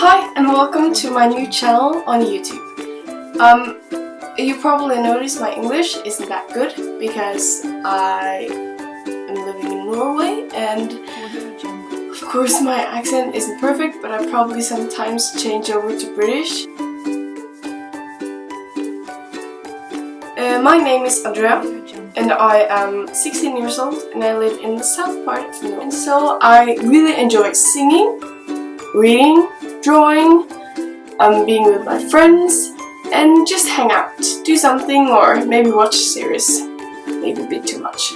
Hi and welcome to my new channel on YouTube. You probably noticed my English isn't that good because I am living in Norway and of course my accent isn't perfect, but I probably sometimes change over to British. My name is Andrea and I am 16 years old and I live in the south part of Norway. And so I really enjoy singing, reading, drawing, being with my friends, and just hang out, do something, or maybe watch a series, maybe a bit too much.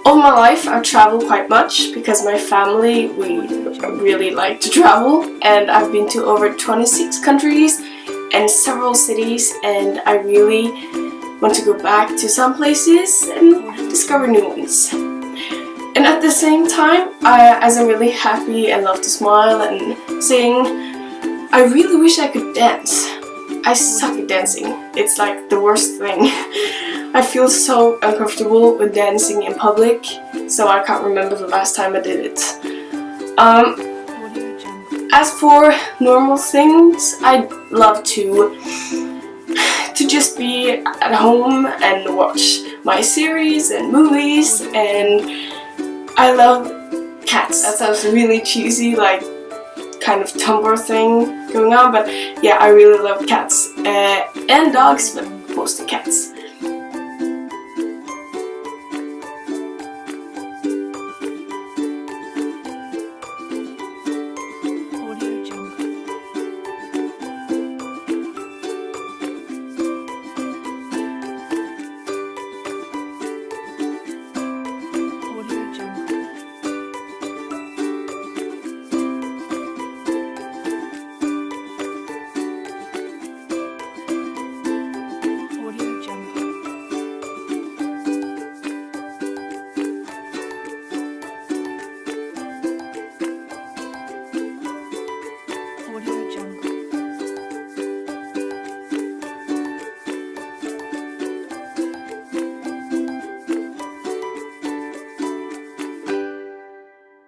All my life I've traveled quite much because my family, we really like to travel, and I've been to over 26 countries and several cities, and I really want to go back to some places and discover new ones. And at the same time, as I'm really happy and love to smile and sing, I really wish I could dance. I suck at dancing. It's like the worst thing. I feel so uncomfortable with dancing in public, so I can't remember the last time I did it. As for normal things, I'd love to just be at home and watch my series and movies, and I love cats. That sounds really cheesy, like kind of Tumblr thing going on, but yeah, I really love cats and dogs, but mostly cats.